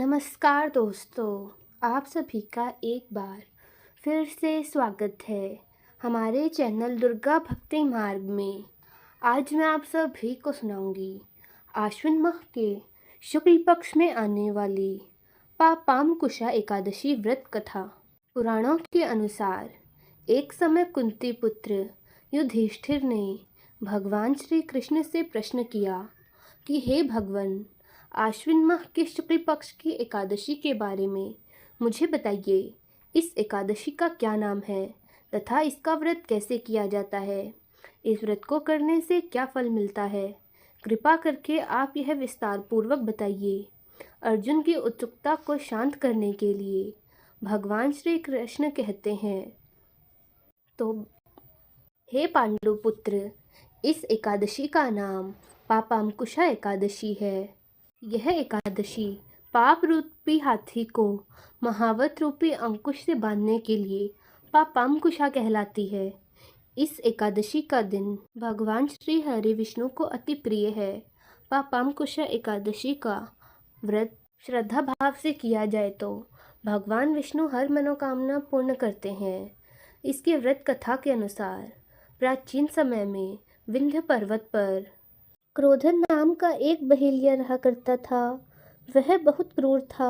नमस्कार दोस्तों, आप सभी का एक बार फिर से स्वागत है हमारे चैनल दुर्गा भक्ति मार्ग में। आज मैं आप सभी को सुनाऊंगी आश्विन माह के शुक्ल पक्ष में आने वाली पापामकुशा एकादशी व्रत कथा। पुराणों के अनुसार एक समय कुंती पुत्र युधिष्ठिर ने भगवान श्री कृष्ण से प्रश्न किया कि हे भगवान, आश्विन माह के शुक्ल पक्ष की एकादशी के बारे में मुझे बताइए। इस एकादशी का क्या नाम है तथा इसका व्रत कैसे किया जाता है? इस व्रत को करने से क्या फल मिलता है? कृपा करके आप यह विस्तार पूर्वक बताइए। अर्जुन की उत्सुकता को शांत करने के लिए भगवान श्री कृष्ण कहते हैं, तो हे पांडु पुत्र, इस एकादशी का नाम पापामकुशा एकादशी है। यह एकादशी पाप रूपी हाथी को महावत रूपी अंकुश से बांधने के लिए पापामकुशा कहलाती है। इस एकादशी का दिन भगवान श्री हरि विष्णु को अति प्रिय है। पापामकुशा एकादशी का व्रत श्रद्धा भाव से किया जाए तो भगवान विष्णु हर मनोकामना पूर्ण करते हैं। इसके व्रत कथा के अनुसार प्राचीन समय में विंध्य पर्वत पर क्रोधन नाम का एक बहेलिया रहा करता था। वह बहुत क्रूर था।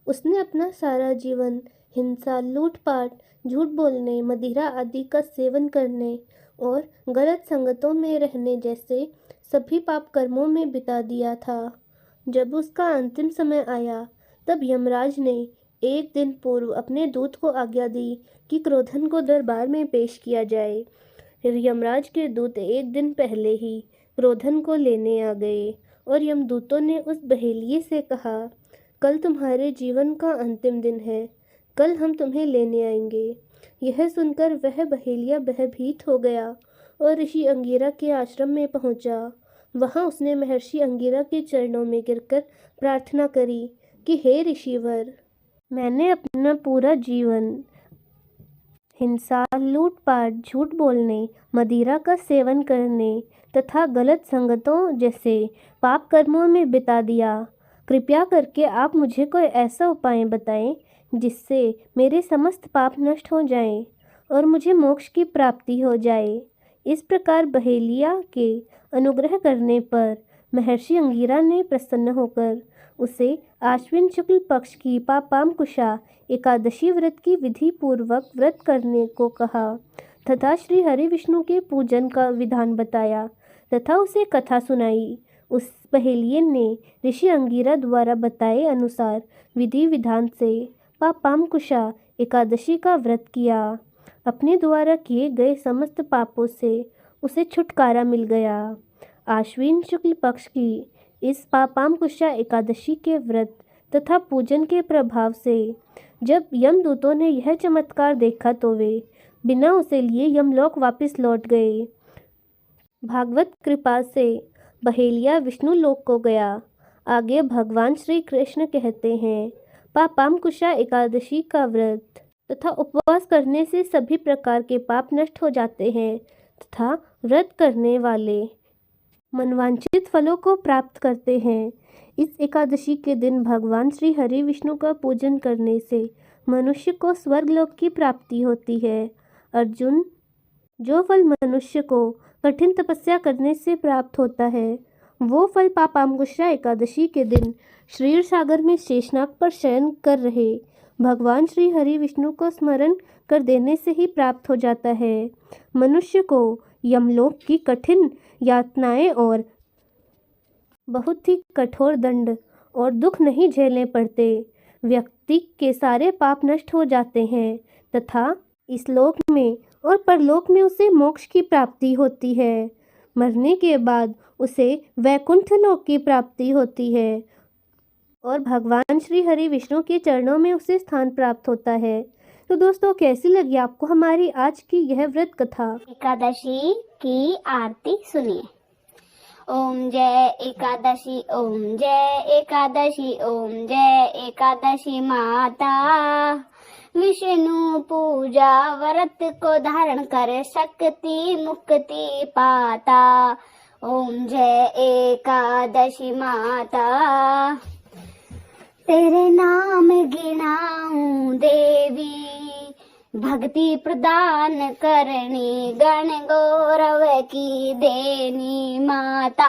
उसने अपना सारा जीवन हिंसा, लूटपाट, झूठ बोलने, मदिरा आदि का सेवन करने और गलत संगतों में रहने जैसे सभी पाप कर्मों में बिता दिया था। जब उसका अंतिम समय आया तब यमराज ने एक दिन पूर्व अपने दूत को आज्ञा दी कि क्रोधन को दरबार में पेश किया जाए। यमराज के दूत एक दिन पहले ही क्रोधन को लेने आ गए और यमदूतों ने उस बहेलिये से कहा, कल तुम्हारे जीवन का अंतिम दिन है, कल हम तुम्हें लेने आएंगे। यह सुनकर वह बहेलिया भयभीत हो गया और ऋषि अंगिरा के आश्रम में पहुंचा। वहां उसने महर्षि अंगिरा के चरणों में गिरकर प्रार्थना करी कि हे ऋषिवर, मैंने अपना पूरा जीवन हिंसा, लूटपाट, झूठ बोलने, मदिरा का सेवन करने तथा गलत संगतों जैसे पाप कर्मों में बिता दिया। कृपया करके आप मुझे कोई ऐसा उपाय बताएं जिससे मेरे समस्त पाप नष्ट हो जाएं और मुझे मोक्ष की प्राप्ति हो जाए। इस प्रकार बहेलिया के अनुग्रह करने पर महर्षि अंगिरा ने प्रसन्न होकर उसे आश्विन शुक्ल पक्ष की पापामकुशा एकादशी व्रत की विधि पूर्वक व्रत करने को कहा तथा श्री हरि विष्णु के पूजन का विधान बताया तथा उसे कथा सुनाई। उस बहेलिये ने ऋषि अंगिरा द्वारा बताए अनुसार विधि विधान से पापामकुशा एकादशी का व्रत किया। अपने द्वारा किए गए समस्त पापों से उसे छुटकारा मिल गया। आश्विन शुक्ल पक्ष की इस पापामकुशा एकादशी के व्रत तथा पूजन के प्रभाव से जब यमदूतों ने यह चमत्कार देखा तो वे बिना उसे लिए यमलोक वापस लौट गए। भागवत कृपा से बहेलिया विष्णु लोक को गया। आगे भगवान श्री कृष्ण कहते हैं, पापामकुशा एकादशी का व्रत तथा उपवास करने से सभी प्रकार के पाप नष्ट हो जाते हैं तथा व्रत करने वाले मनवांछित फलों को प्राप्त करते हैं। इस एकादशी के दिन भगवान श्री हरि विष्णु का पूजन करने से मनुष्य को स्वर्गलोक की प्राप्ति होती है। अर्जुन, जो फल मनुष्य को कठिन तपस्या करने से प्राप्त होता है, वो फल पापामकुशा एकादशी के दिन क्षीर सागर में शेषनाग पर शयन कर रहे भगवान श्री हरि विष्णु को स्मरण कर देने से ही प्राप्त हो जाता है। मनुष्य को यमलोक की कठिन यातनाएं और बहुत ही कठोर दंड और दुख नहीं झेलने पड़ते। व्यक्ति के सारे पाप नष्ट हो जाते हैं तथा इस लोक में और परलोक में उसे मोक्ष की प्राप्ति होती है। मरने के बाद उसे वैकुंठ लोक की प्राप्ति होती है और भगवान श्री हरि विष्णु के चरणों में उसे स्थान प्राप्त होता है। तो दोस्तों, कैसी लगी आपको हमारी आज की यह व्रत कथा? एकादशी की आरती सुनिए। ओम जय एकादशी, ओम जय एकादशी, ओम जय एकादशी माता। विष्णु पूजा व्रत को धारण कर शक्ति मुक्ति पाता। ओम जय एकादशी माता। तेरे नाम गिनाऊं देवी, भक्ति प्रदान करनी, गण गौरव की देनी माता,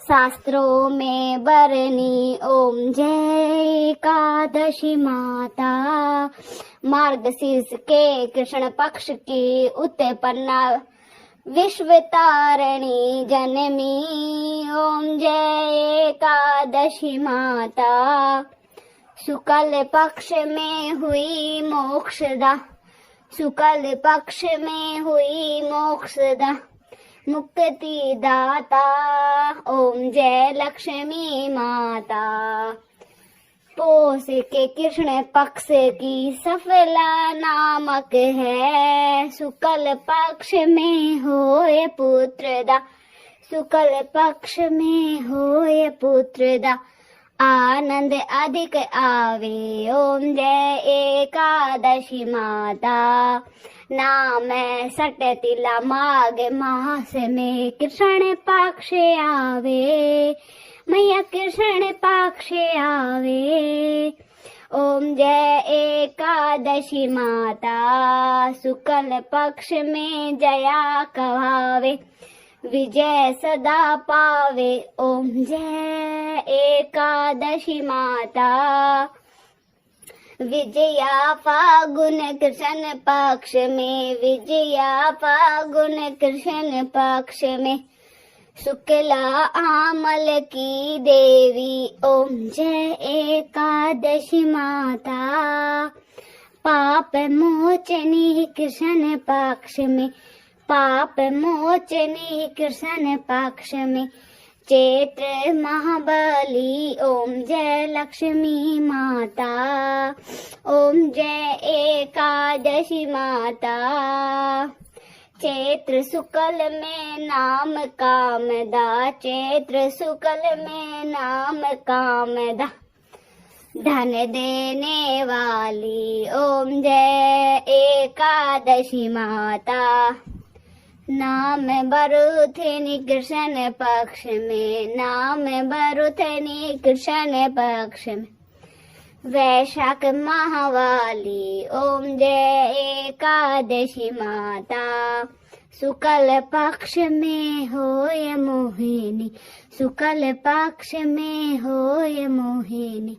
शास्त्रों में बरनी। ओम जय एकादशी माता, मार्गशीर्ष के कृष्ण पक्ष की उत्पन्ना, विश्व तारिणी जननी। ओम जय एकादशी माता, शुक्ल पक्ष में हुई मोक्षदा, शुक्ल पक्ष में हुई मोक्षदा, मुक्ति दाता। ओम जय लक्ष्मी माता, पोष के कृष्ण पक्ष की सफला नामक है, शुक्ल पक्ष में होए पुत्रदा, शुक्ल पक्ष में होए पुत्रदा, आनंद अधिक आवे। ओम जय एकादशी माता, नाम सट तिला माघ मास में कृष्ण पक्ष आवे, मैया कृष्ण पक्ष आवे। ओम जय एकादशी माता, शुक्ल पक्ष में जया कहावे, विजय सदा पावे। ओम जय एकादशी माता, विजया फागुन कृष्ण पक्ष में, विजया फागुन कृष्ण पक्ष में, शुक्ला आमल की देवी। ओम जय एकादशी माता, पाप मोचनी कृष्ण पक्ष में, पाप मोचनी कृष्ण पक्ष में, चैत्र महाबली। ओम जय लक्ष्मी माता, ओम जय एकादशी माता, चैत्र शुक्ल में नाम कामदा, चैत्र शुक्ल में नाम कामदा, धन देने वाली। ओम जय एकादशी माता, नाम बरुथनी कृष्ण पक्ष में, नाम बरुथनी कृष्ण पक्ष में, वैशाख माहवाली। ओम जय एकादशी माता, शुक्ल पक्ष में होय मोहिनी, शुक्ल पक्ष में होय मोहिनी,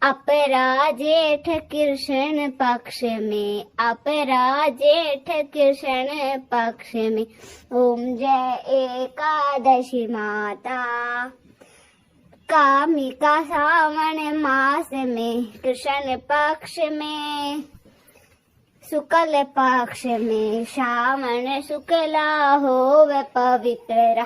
अपरा जेठ कृष्ण पक्ष में, अपरा जेठ कृष्ण पक्ष में। ओम जय एकादशी माता, कामिका सावन मास में कृष्ण पक्ष में, शुक्ल पक्ष में, श्रावण शुक्ला होवे पवित्र,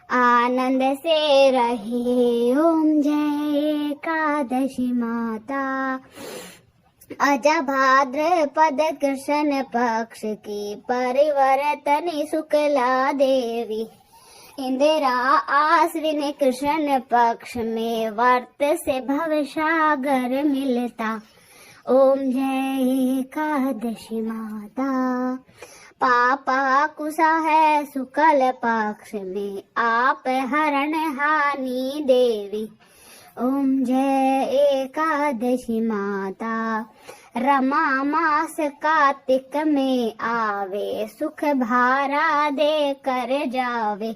आनंद से रहिए। ओम जय एकादशी माता, अजा भाद्रपद कृष्ण पक्ष की परिवर्तनी शुक्ला देवी, इंदिरा आश्विन कृष्ण पक्ष में, वर्त से भवसागर मिलता। ओम जय एकादशी माता, पापा कुशा है शुक्ल पक्ष में, आप हरण हानि देवी। ओम जय एकादशी माता, रमा मास कार्तिक में आवे, सुख भारा दे कर जावे।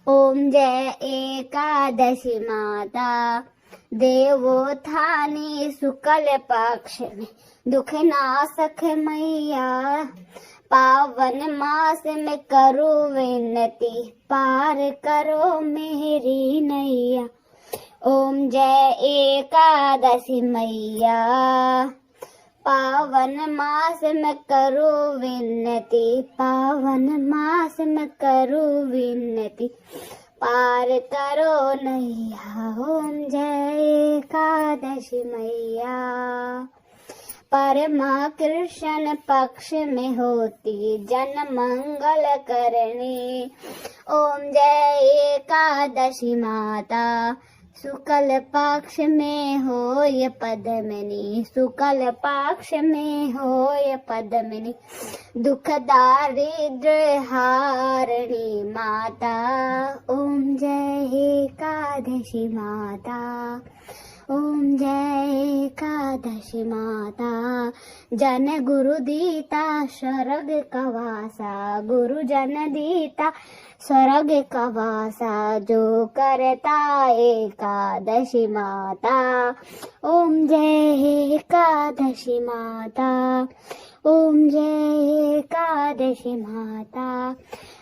ओम जय एकादशी माता, देवोत्थानी शुक्ल पक्ष में, दुख नाशक मैया, पावन मास में करो विनती, पार करो मेरी नैया। ओम जय एकादशी मैया, पावन मास में करो विनती, पावन मास में करो विनती, पार करो नैया। ओम जय एकादशी मैया, परमा कृष्ण पक्ष में होती जन मंगल करनी। ओम जय एकादशी माता, शुक्ल पक्ष में होय पद्मिनी, शुक्ल पक्ष में होय पद्मिनी, दुख दारिद्र हारिणी माता। ओम जय एकादशी माता, ओम जय एकादशी माता, जन गुरु दीता स्वर्ग कवासा, गुरु जन दीता स्वर्ग कवासा, जो करता एकादशी माता। ओम जय एकादशी माता, ओम जय एकादशी माता,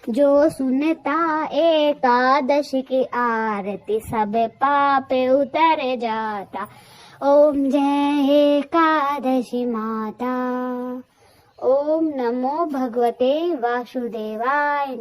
जो सुनता एकादशी की आरती सब पाप उतर जाता। ओम जय एकादशी माता। ओम नमो भगवते वासुदेवाय।